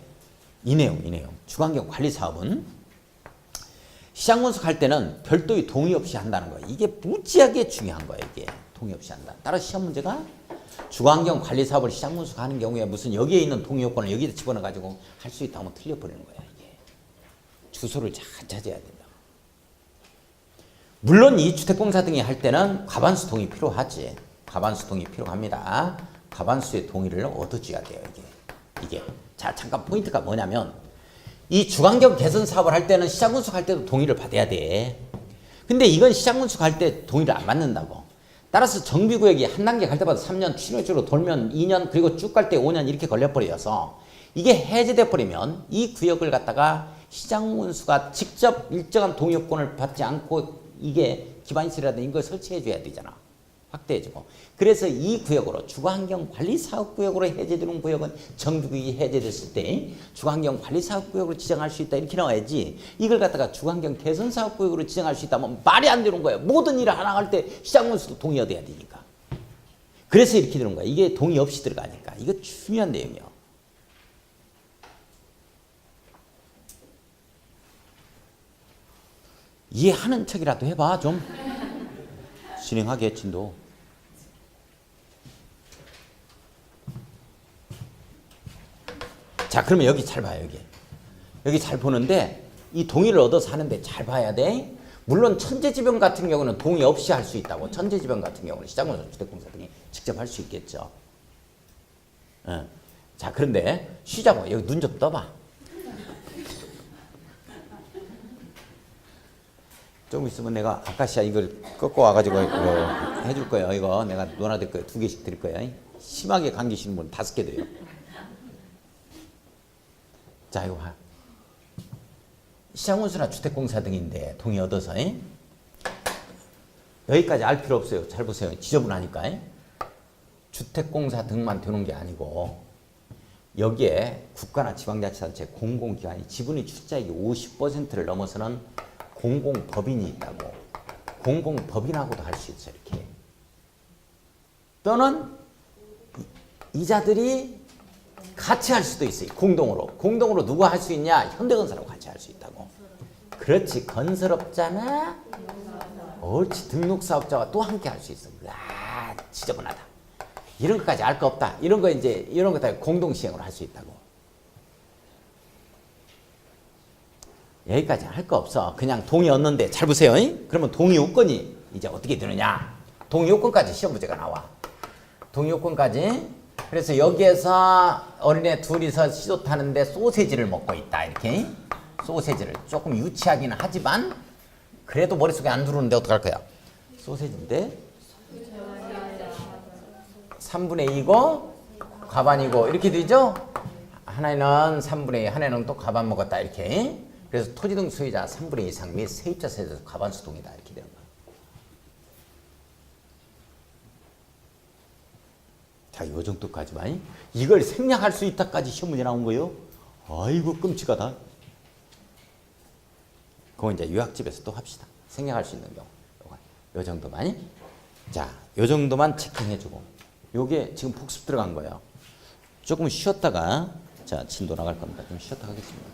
이 내용. 주거환경 관리 사업은 시장군수 갈 때는 별도의 동의 없이 한다는 거야. 이게 무지하게 중요한 거야. 이게 동의 없이 한다. 따라서 시험 문제가 주거환경 관리 사업을 시장군수가 하는 경우에 무슨 여기에 있는 동의 요건을 여기다 집어넣어 가지고 할 수 있다 하면 틀려버리는 거야. 이게 주소를 잘 찾아야 된다. 물론 이 주택공사 등이 할 때는 과반수 동의 필요하지. 과반수 동의 필요합니다. 과반수의 동의를 얻어줘야 돼요. 이게. 자, 잠깐 포인트가 뭐냐면 이 주거환경 개선 사업을 할 때는 시장군수 갈 때도 동의를 받아야 돼. 근데 이건 시장군수 갈 때 동의를 안 받는다고. 따라서 정비구역이 한 단계 갈 때마다 3년, 추진적으로 돌면 2년, 그리고 쭉 갈 때 5년 이렇게 걸려버려서 이게 해제돼 버리면 이 구역을 갖다가 시장문수가 직접 일정한 동의요건을 받지 않고 이게 기반시설이라든지 이걸 설치해 줘야 되잖아. 확대해주고. 그래서 이 구역으로 주거환경관리사업구역으로 해제되는 구역은 정비구역이 해제됐을 때 주거환경관리사업구역으로 지정할 수 있다 이렇게 나와야지, 이걸 갖다가 주거환경개선사업구역으로 지정할 수 있다면 말이 안 되는 거예요. 모든 일을 하나 할 때 시장문수도 동의가 돼야 되니까. 그래서 이렇게 되는 거야. 이게 동의 없이 들어가니까. 이거 중요한 내용이요. 이해하는 척이라도 해봐 좀. 진행하게 진도. 자, 그러면 여기 잘 봐요. 여기 잘 보는데 이 동의를 얻어서 하는데 잘 봐야 돼. 물론 천재지변 같은 경우는 동의 없이 할 수 있다고. 천재지변 같은 경우는 시장문서 주택공사 등이 직접 할 수 있겠죠. 자, 그런데 쉬자고. 여기 눈 좀 떠봐. 조금 있으면 내가 아카시아 이걸 꺾고 와가지고 해줄 거예요. 이거 내가 논아드릴 거예요. 2개씩 드릴 거예요. 심하게 감기시는 분 5개 돼요. 자, 이거 봐. 시장문수나 주택공사 등인데 동의 얻어서 여기까지 알 필요 없어요. 잘 보세요. 지저분하니까. 주택공사 등만 되는 게 아니고 여기에 국가나 지방자치단체 공공기관이 지분의 출자액이 50%를 넘어서는 공공법인이 있다고. 공공법인하고도 할 수 있어요. 이렇게. 또는 이자들이 같이 할 수도 있어요. 공동으로. 공동으로 누가 할 수 있냐? 현대건설하고 같이 할 수 있다고. 그렇지. 건설업자나 옳지. 등록사업자와 또 함께 할 수 있어. 아, 지저분하다. 이런 것까지 알 거 없다. 이런 거 이제 이런 거 다 공동시행으로 할 수 있다고. 여기까지 할 거 없어. 그냥 동의 얻는데 잘 보세요. 그러면 동의 요건이 이제 어떻게 되느냐? 동의 요건까지 시험 문제가 나와. 동의 요건까지. 그래서 여기에서 어린애 둘이서 시도 타는데 소세지를 먹고 있다. 이렇게. 소세지를 조금 유치하기는 하지만 그래도 머릿속에 안 들어오는데 어떡할 거야? 소세지인데 3분의 2고 과반이고 이렇게 되죠? 하나는 3분의 2, 하나는 또 과반 먹었다. 이렇게. 그래서 토지등 소유자 3분의 2 이상 및 세입자 세대에서 과반수동이다. 이렇게 되는 거야. 자, 요 정도까지만. 이걸 생략할 수 있다까지 시험 문제 나온 거예요. 아이고, 끔찍하다. 그거 이제 유학집에서 또 합시다. 생략할 수 있는 경우. 요 정도만. 자, 요 정도만 체킹해주고. 요게 지금 복습 들어간 거예요. 조금 쉬었다가, 자, 진도 나갈 겁니다. 좀 쉬었다 하겠습니다.